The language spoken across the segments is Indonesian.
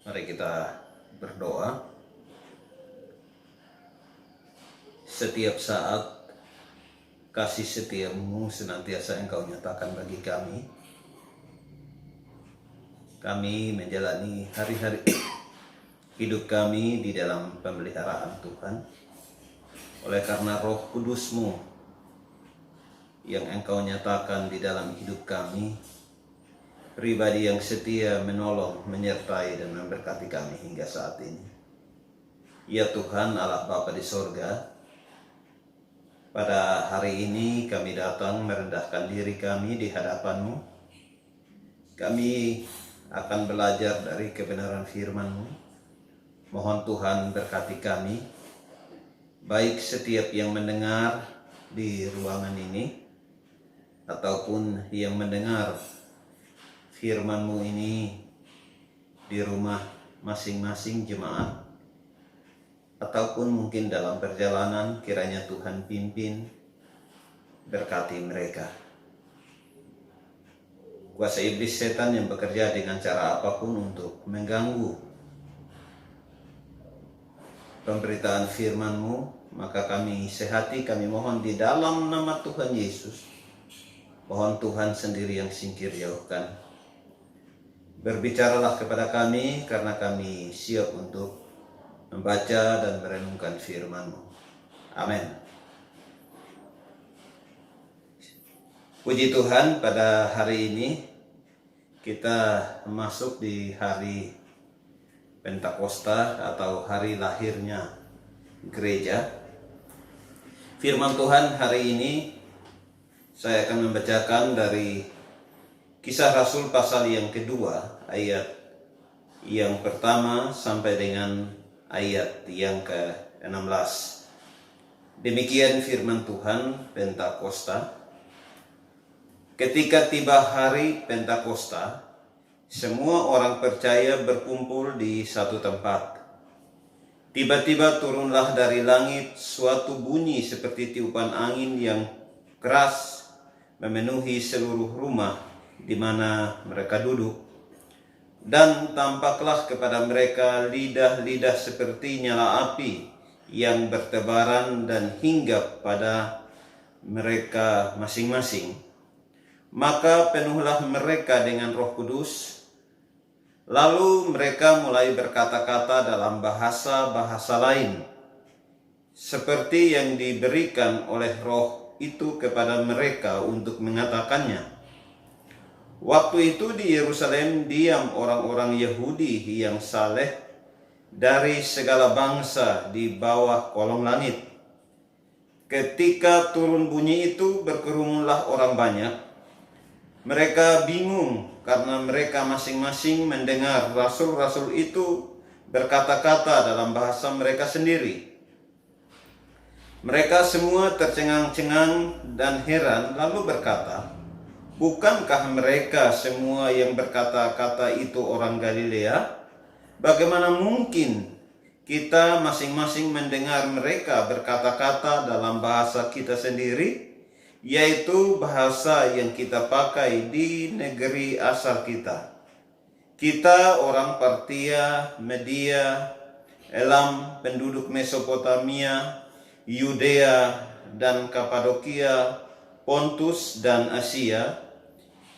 Mari kita berdoa. Setiap saat kasih setiamu senantiasa Engkau nyatakan bagi kami. Kami menjalani hari-hari hidup kami di dalam pemeliharaan Tuhan. Oleh karena Roh Kudus-Mu yang Engkau nyatakan di dalam hidup kami, pribadi yang setia menolong, menyertai dan memberkati kami hingga saat ini. Ya Tuhan Allah Bapa di sorga, pada hari ini kami datang merendahkan diri kami di hadapan-Mu. Kami akan belajar dari kebenaran firman-Mu. Mohon Tuhan berkati kami, baik setiap yang mendengar di ruangan ini, ataupun yang mendengar firman-Mu ini di rumah masing-masing jemaat, ataupun mungkin dalam perjalanan. Kiranya Tuhan pimpin, berkati mereka. Kuasa iblis setan yang bekerja dengan cara apapun untuk mengganggu pemberitaan firman-Mu, maka kami sehati, kami mohon di dalam nama Tuhan Yesus, mohon Tuhan sendiri yang singkir jauhkan. Berbicaralah kepada kami, karena kami siap untuk membaca dan merenungkan firman-Mu. Amin. Puji Tuhan, pada hari ini kita masuk di hari Pentakosta atau hari lahirnya gereja. Firman Tuhan hari ini saya akan membacakan dari Kisah Rasul pasal yang kedua, ayat yang pertama sampai dengan ayat yang ke-16. Demikian firman Tuhan Pentakosta. Ketika tiba hari Pentakosta, semua orang percaya berkumpul di satu tempat. Tiba-tiba turunlah dari langit suatu bunyi seperti tiupan angin yang keras memenuhi seluruh rumah di mana mereka duduk. Dan tampaklah kepada mereka lidah-lidah seperti nyala api yang bertebaran dan hinggap pada mereka masing-masing. Maka penuhlah mereka dengan Roh Kudus. Lalu mereka mulai berkata-kata dalam bahasa-bahasa lain, seperti yang diberikan oleh Roh itu kepada mereka untuk mengatakannya. Waktu itu di Yerusalem diam orang-orang Yahudi yang saleh dari segala bangsa di bawah kolong langit. Ketika turun bunyi itu, berkerumunlah orang banyak. Mereka bingung karena mereka masing-masing mendengar rasul-rasul itu berkata-kata dalam bahasa mereka sendiri. Mereka semua tercengang-cengang dan heran, lalu berkata, "Bukankah mereka semua yang berkata-kata itu orang Galilea? Bagaimana mungkin kita masing-masing mendengar mereka berkata-kata dalam bahasa kita sendiri, yaitu bahasa yang kita pakai di negeri asal kita? Kita orang Partia, Media, Elam, penduduk Mesopotamia, Yudea dan Kapadokia, Pontus dan Asia,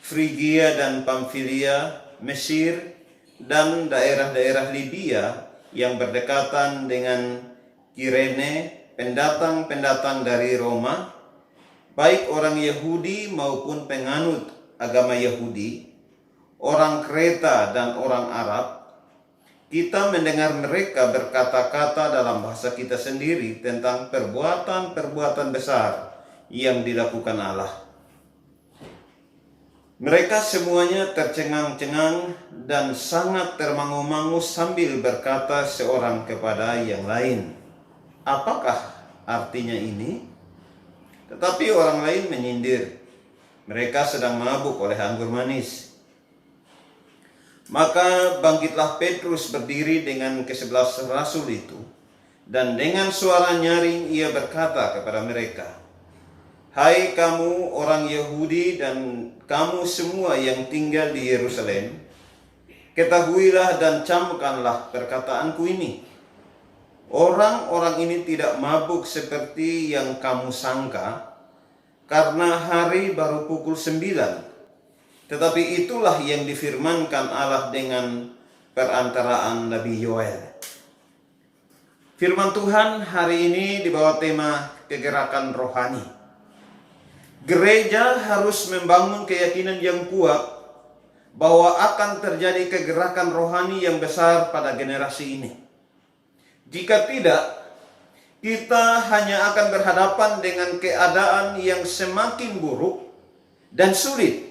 Frigia dan Pamfilia, Mesir, dan daerah-daerah Libya yang berdekatan dengan Kirene, pendatang-pendatang dari Roma, baik orang Yahudi maupun penganut agama Yahudi, orang Kreta dan orang Arab. Kita mendengar mereka berkata-kata dalam bahasa kita sendiri tentang perbuatan-perbuatan besar yang dilakukan Allah." Mereka semuanya tercengang-cengang dan sangat termangu-mangu sambil berkata seorang kepada yang lain, "Apakah artinya ini?" Tetapi orang lain menyindir, "Mereka sedang mabuk oleh anggur manis." Maka bangkitlah Petrus berdiri dengan ke-11 rasul itu, dan dengan suara nyaring ia berkata kepada mereka, "Hai kamu orang Yahudi dan kamu semua yang tinggal di Yerusalem, Ketahuilah dan camkanlah perkataanku ini. Orang-orang ini tidak mabuk seperti yang kamu sangka, karena hari baru pukul 9. Tetapi itulah yang difirmankan Allah dengan perantaraan Nabi Yoel. Firman Tuhan hari ini di bawah tema kegerakan rohani. Gereja harus membangun keyakinan yang kuat bahwa akan terjadi kegerakan rohani yang besar pada generasi ini. Jika tidak, kita hanya akan berhadapan dengan keadaan yang semakin buruk dan sulit.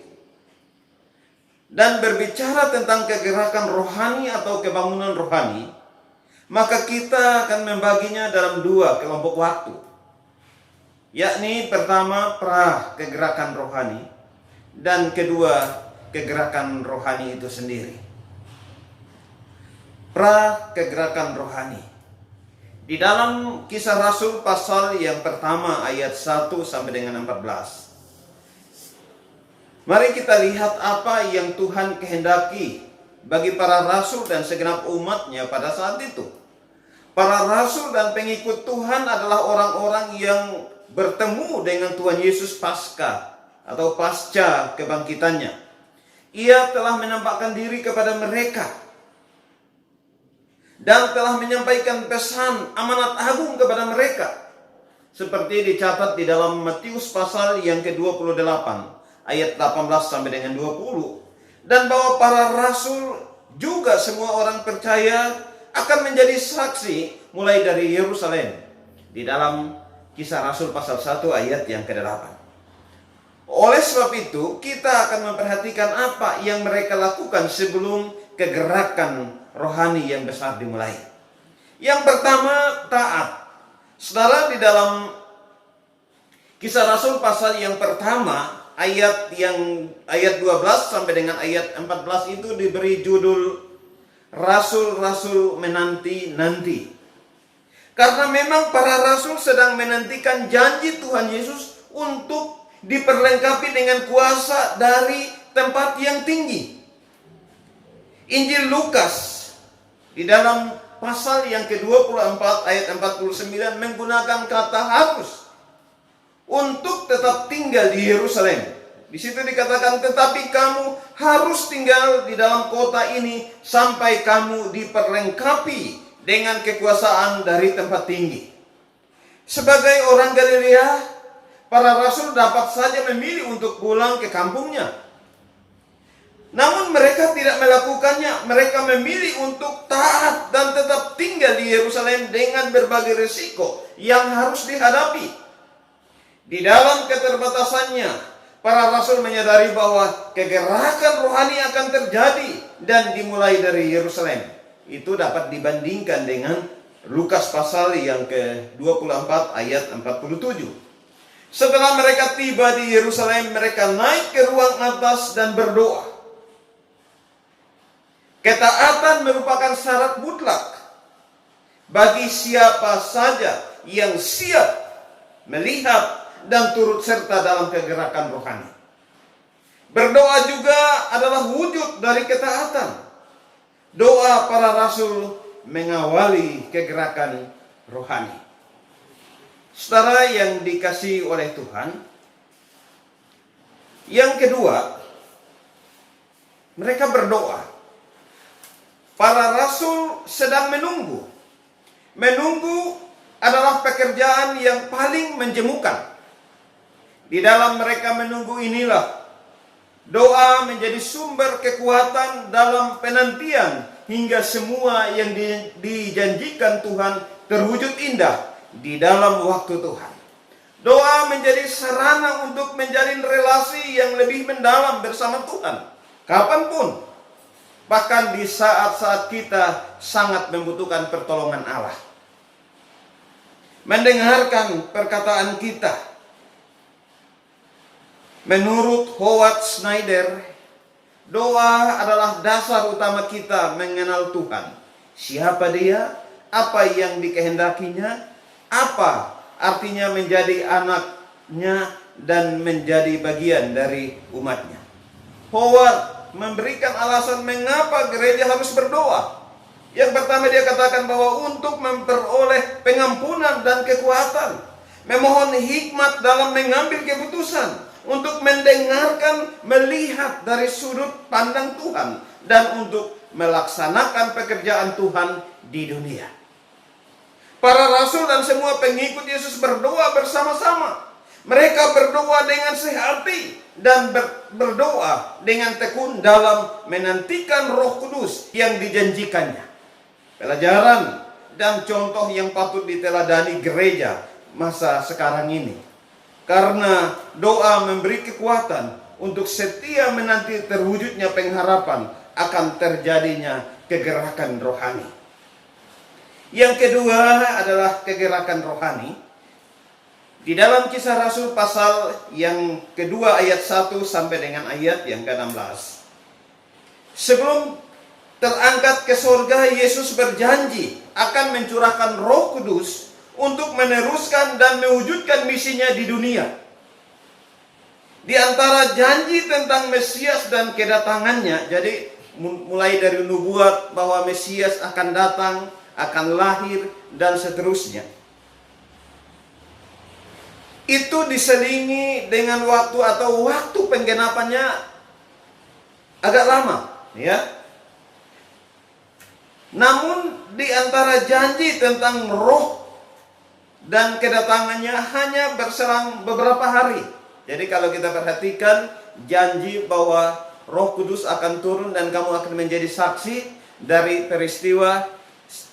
Dan berbicara tentang kegerakan rohani atau kebangunan rohani, maka kita akan membaginya dalam 2 kelompok waktu. Yakni pertama kegerakan rohani, dan kedua kegerakan rohani itu sendiri. Kegerakan rohani. Di dalam Kisah Rasul pasal yang pertama ayat 1 sampai dengan 14. Mari kita lihat apa yang Tuhan kehendaki bagi para rasul dan segenap umatnya pada saat itu. Para rasul dan pengikut Tuhan adalah orang-orang yang bertemu dengan Tuhan Yesus pasca atau pasca kebangkitannya. Ia telah menampakkan diri kepada mereka dan telah menyampaikan pesan amanat agung kepada mereka, seperti dicatat di dalam Matius pasal yang ke-28 ayat 18 sampai dengan 20, dan bahwa para rasul juga semua orang percaya akan menjadi saksi mulai dari Yerusalem di dalam Kisah Rasul pasal 1 ayat yang ke-8. Oleh sebab itu, kita akan memperhatikan apa yang mereka lakukan sebelum kegerakan rohani yang besar dimulai. Yang pertama, taat. Saudara, di dalam Kisah Rasul pasal yang pertama, ayat 12 sampai dengan ayat 14 itu diberi judul Rasul-Rasul Menanti-Nanti. Karena memang para rasul sedang menantikan janji Tuhan Yesus untuk diperlengkapi dengan kuasa dari tempat yang tinggi. Injil Lukas di dalam pasal yang ke-24 ayat 49 menggunakan kata harus untuk tetap tinggal di Yerusalem. Di situ dikatakan, tetapi kamu harus tinggal di dalam kota ini sampai kamu diperlengkapi dengan kekuasaan dari tempat tinggi. Sebagai orang Galilea, para rasul dapat saja memilih untuk pulang ke kampungnya. Namun mereka tidak melakukannya. Mereka memilih untuk taat dan tetap tinggal di Yerusalem dengan berbagai risiko yang harus dihadapi. Di dalam keterbatasannya, para rasul menyadari bahwa kegerakan rohani akan terjadi dan dimulai dari Yerusalem. Itu dapat dibandingkan dengan Lukas pasal yang ke-24 ayat 47. Setelah mereka tiba di Yerusalem, mereka naik ke ruang atas dan berdoa. Ketaatan merupakan syarat mutlak bagi siapa saja yang siap melihat dan turut serta dalam kegerakan rohani. Berdoa juga adalah wujud dari ketaatan. Doa para rasul mengawali kegerakan rohani. Saudara yang dikasihi oleh Tuhan, yang kedua, mereka berdoa. Para rasul sedang menunggu. Menunggu adalah pekerjaan yang paling menjemukan. Di dalam mereka menunggu inilah doa menjadi sumber kekuatan dalam penantian hingga semua yang dijanjikan Tuhan terwujud indah di dalam waktu Tuhan. Doa menjadi sarana untuk menjalin relasi yang lebih mendalam bersama Tuhan, kapanpun, bahkan di saat-saat kita sangat membutuhkan pertolongan Allah. Mendengarkan perkataan kita. Menurut Howard Schneider, doa adalah dasar utama kita mengenal Tuhan. Siapa Dia, apa yang dikehendakinya, apa artinya menjadi anaknya dan menjadi bagian dari umatnya. Howard memberikan alasan mengapa gereja harus berdoa. Yang pertama dia katakan bahwa untuk memperoleh pengampunan dan kekuatan, memohon hikmat dalam mengambil keputusan, untuk mendengarkan, melihat dari sudut pandang Tuhan, dan untuk melaksanakan pekerjaan Tuhan di dunia. Para rasul dan semua pengikut Yesus berdoa bersama-sama. Mereka berdoa dengan sehati dan berdoa dengan tekun dalam menantikan Roh Kudus yang dijanjikannya. Pelajaran dan contoh yang patut diteladani gereja masa sekarang ini. Karena doa memberi kekuatan untuk setia menanti terwujudnya pengharapan akan terjadinya kegerakan rohani. Yang kedua adalah kegerakan rohani. Di dalam Kisah Rasul pasal yang kedua ayat 1 sampai dengan ayat yang ke-16. Sebelum terangkat ke sorga, Yesus berjanji akan mencurahkan Roh Kudus untuk meneruskan dan mewujudkan misinya di dunia. Di antara janji tentang Mesias dan kedatangannya, jadi mulai dari nubuat bahwa Mesias akan datang, akan lahir, dan seterusnya. Itu diselingi dengan waktu atau waktu penggenapannya agak lama, ya. Namun di antara janji tentang Roh dan kedatangannya hanya berselang beberapa hari. Jadi kalau kita perhatikan janji bahwa Roh Kudus akan turun dan kamu akan menjadi saksi dari peristiwa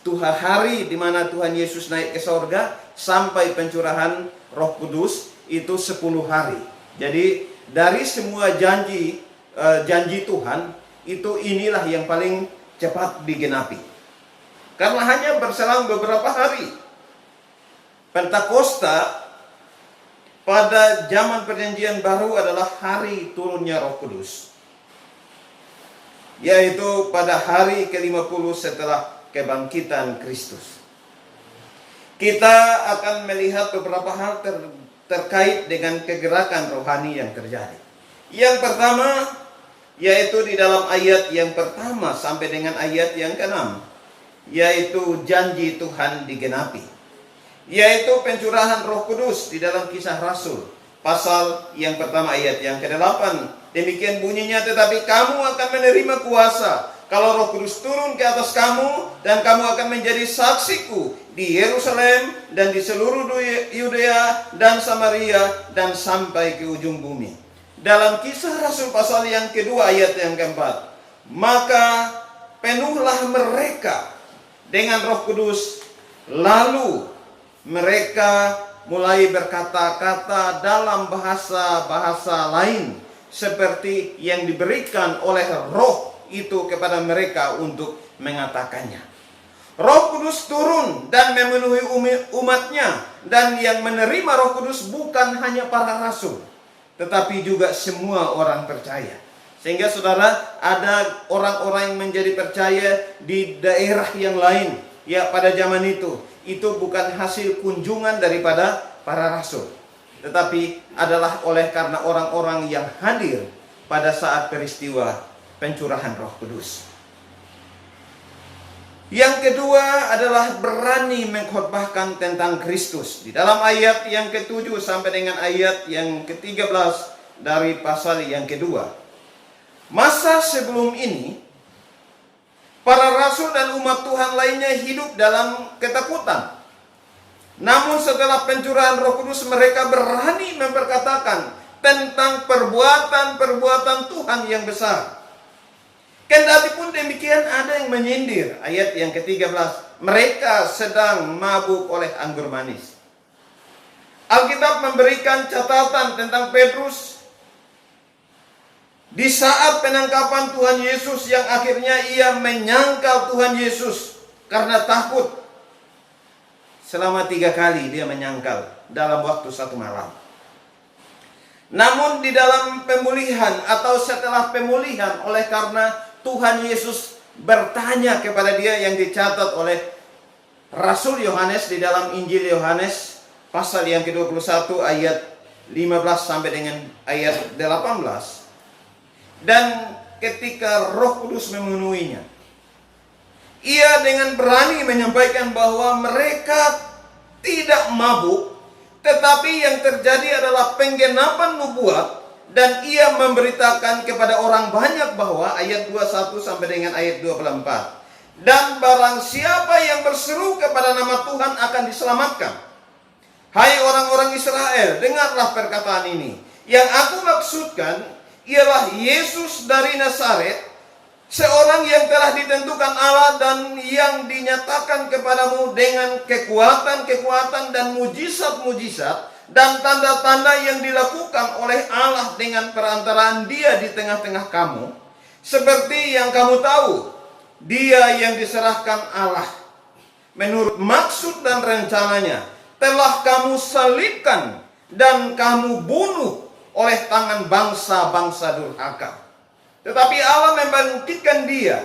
Tuhan, hari di mana Tuhan Yesus naik ke sorga sampai pencurahan Roh Kudus itu 10 hari. Jadi dari semua janji Tuhan itu inilah yang paling cepat digenapi. Karena hanya berselang beberapa hari. Pentakosta pada zaman perjanjian baru adalah hari turunnya Roh Kudus, yaitu pada hari ke-50 setelah kebangkitan Kristus. Kita akan melihat beberapa hal terkait dengan kegerakan rohani yang terjadi. Yang pertama, yaitu di dalam ayat yang pertama sampai dengan ayat yang ke-6, yaitu janji Tuhan digenapi, yaitu pencurahan Roh Kudus di dalam Kisah Rasul pasal yang pertama ayat yang ke-8. Demikian bunyinya, tetapi kamu akan menerima kuasa kalau Roh Kudus turun ke atas kamu, dan kamu akan menjadi saksiku di Yerusalem dan di seluruh Yudea dan Samaria dan sampai ke ujung bumi. Dalam Kisah Rasul pasal yang kedua ayat yang ke-4, maka penuhlah mereka dengan Roh Kudus, lalu mereka mulai berkata-kata dalam bahasa-bahasa lain seperti yang diberikan oleh Roh itu kepada mereka untuk mengatakannya. Roh Kudus turun dan memenuhi umatnya, dan yang menerima Roh Kudus bukan hanya para rasul, tetapi juga semua orang percaya. Sehingga saudara, ada orang-orang yang menjadi percaya di daerah yang lain, ya pada zaman itu bukan hasil kunjungan daripada para rasul, tetapi adalah oleh karena orang-orang yang hadir pada saat peristiwa pencurahan Roh Kudus. Yang kedua adalah berani mengkhotbahkan tentang Kristus. Di dalam ayat yang ke-7 sampai dengan ayat yang ke-13 dari pasal yang kedua. Masa sebelum ini, para rasul dan umat Tuhan lainnya hidup dalam ketakutan. Namun setelah pencurahan Roh Kudus, mereka berani memperkatakan tentang perbuatan-perbuatan Tuhan yang besar. Kendati pun demikian, ada yang menyindir. Ayat yang ke-13, mereka sedang mabuk oleh anggur manis. Alkitab memberikan catatan tentang Petrus di saat penangkapan Tuhan Yesus, yang akhirnya ia menyangkal Tuhan Yesus karena takut. Selama 3 kali dia menyangkal dalam waktu 1 malam. Namun di dalam pemulihan atau setelah pemulihan, oleh karena Tuhan Yesus bertanya kepada dia, yang dicatat oleh Rasul Yohanes di dalam Injil Yohanes pasal yang ke-21 ayat 15 sampai dengan ayat 18. Dan ketika Roh Kudus memenuhinya. Ia dengan berani menyampaikan bahwa mereka tidak mabuk, tetapi yang terjadi adalah penggenapan nubuat, dan ia memberitakan kepada orang banyak bahwa ayat 21 sampai dengan ayat 24. Dan barang siapa yang berseru kepada nama Tuhan akan diselamatkan. Hai orang-orang Israel, dengarlah perkataan ini. Yang aku maksudkan ialah Yesus dari Nazaret, seorang yang telah ditentukan Allah dan yang dinyatakan kepadamu dengan kekuatan-kekuatan dan mujizat-mujizat dan tanda-tanda yang dilakukan oleh Allah dengan perantaraan Dia di tengah-tengah kamu. Seperti yang kamu tahu, Dia yang diserahkan Allah menurut maksud dan rencananya telah kamu salibkan dan kamu bunuh oleh tangan bangsa-bangsa durhaka. Tetapi Allah membangkitkan Dia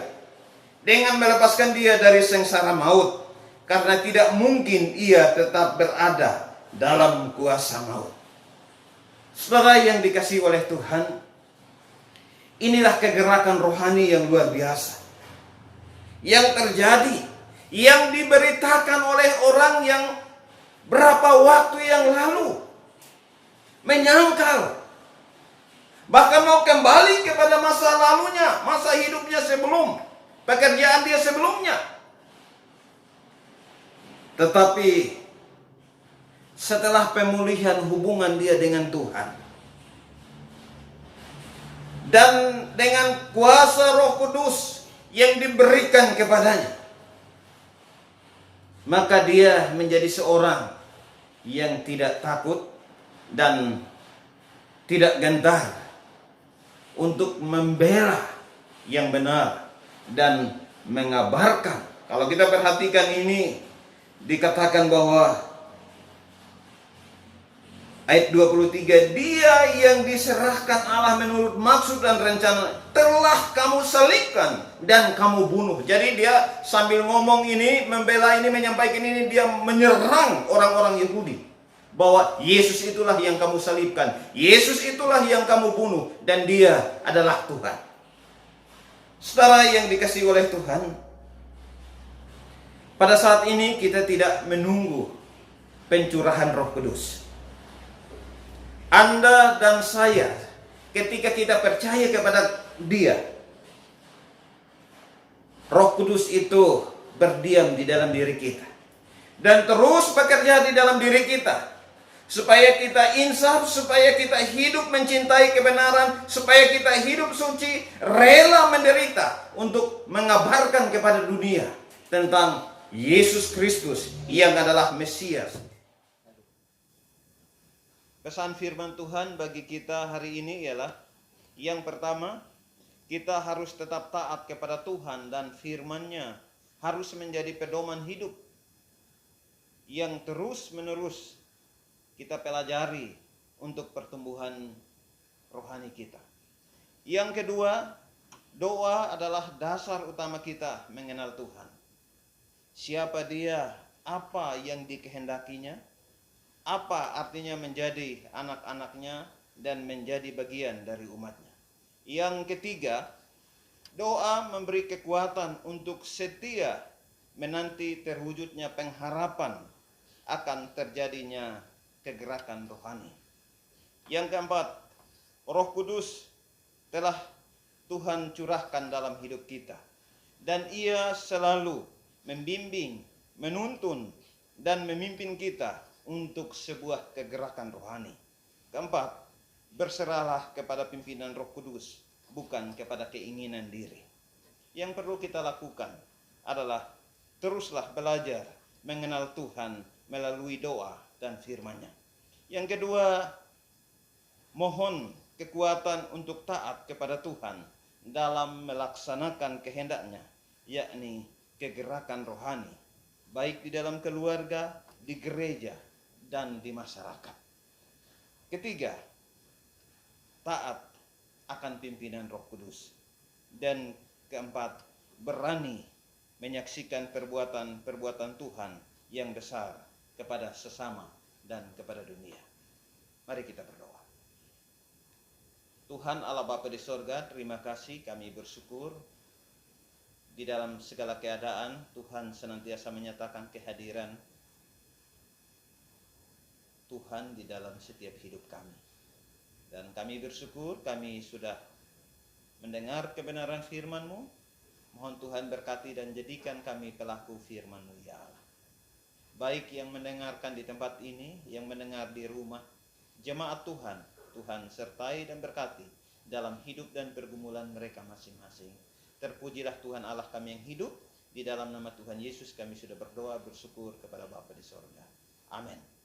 dengan melepaskan Dia dari sengsara maut, karena tidak mungkin Ia tetap berada dalam kuasa maut. Saudara yang dikasihi oleh Tuhan, inilah kegerakan rohani yang luar biasa yang terjadi, yang diberitakan oleh orang yang berapa waktu yang lalu menyangkal, bahkan mau kembali kepada masa lalunya, masa hidupnya sebelum, pekerjaan dia sebelumnya. Tetapi setelah pemulihan hubungan dia dengan Tuhan, dan dengan kuasa Roh Kudus yang diberikan kepadanya, maka dia menjadi seorang yang tidak takut dan tidak gentar untuk membela yang benar dan mengabarkan. Kalau kita perhatikan ini, dikatakan bahwa ayat 23, Dia yang diserahkan Allah menurut maksud dan rencana telah kamu salibkan dan kamu bunuh. Jadi dia sambil ngomong ini, membela ini, menyampaikan ini, dia menyerang orang-orang Yahudi bahwa Yesus itulah yang kamu salibkan, Yesus itulah yang kamu bunuh, dan Dia adalah Tuhan. Saudara yang dikasihi oleh Tuhan, pada saat ini kita tidak menunggu pencurahan Roh Kudus. Anda dan saya, ketika kita percaya kepada Dia, Roh Kudus itu berdiam di dalam diri kita dan terus bekerja di dalam diri kita, supaya kita insaf, supaya kita hidup mencintai kebenaran, supaya kita hidup suci, rela menderita untuk mengabarkan kepada dunia tentang Yesus Kristus yang adalah Mesias. Pesan firman Tuhan bagi kita hari ini ialah, yang pertama, kita harus tetap taat kepada Tuhan dan firman-Nya harus menjadi pedoman hidup yang terus-menerus kita pelajari untuk pertumbuhan rohani kita. Yang kedua, doa adalah dasar utama kita mengenal Tuhan. Siapa Dia, apa yang dikehendakinya, apa artinya menjadi anak-anaknya dan menjadi bagian dari umatnya. Yang ketiga, doa memberi kekuatan untuk setia menanti terwujudnya pengharapan akan terjadinya kegerakan rohani. Yang keempat, Roh Kudus telah Tuhan curahkan dalam hidup kita, dan Ia selalu membimbing, menuntun, dan memimpin kita untuk sebuah kegerakan rohani. Keempat, berserahlah kepada pimpinan Roh Kudus, bukan kepada keinginan diri. Yang perlu kita lakukan adalah teruslah belajar mengenal Tuhan melalui doa dan firman-Nya. Yang kedua, mohon kekuatan untuk taat kepada Tuhan dalam melaksanakan kehendak-Nya, yakni kegerakan rohani, baik di dalam keluarga, di gereja, dan di masyarakat. Ketiga, taat akan pimpinan Roh Kudus. Dan keempat, berani menyaksikan perbuatan-perbuatan Tuhan yang besar kepada sesama dan kepada dunia. Mari kita berdoa. Tuhan Allah Bapa di sorga, terima kasih, kami bersyukur di dalam segala keadaan Tuhan senantiasa menyatakan kehadiran Tuhan di dalam setiap hidup kami. Dan kami bersyukur kami sudah mendengar kebenaran firman-Mu. Mohon Tuhan berkati dan jadikan kami pelaku firman-Mu ya Allah. Baik yang mendengarkan di tempat ini, yang mendengar di rumah, jemaat Tuhan, Tuhan sertai dan berkati dalam hidup dan pergumulan mereka masing-masing. Terpujilah Tuhan Allah kami yang hidup. Di dalam nama Tuhan Yesus kami sudah berdoa bersyukur kepada Bapa di sorga. Amin.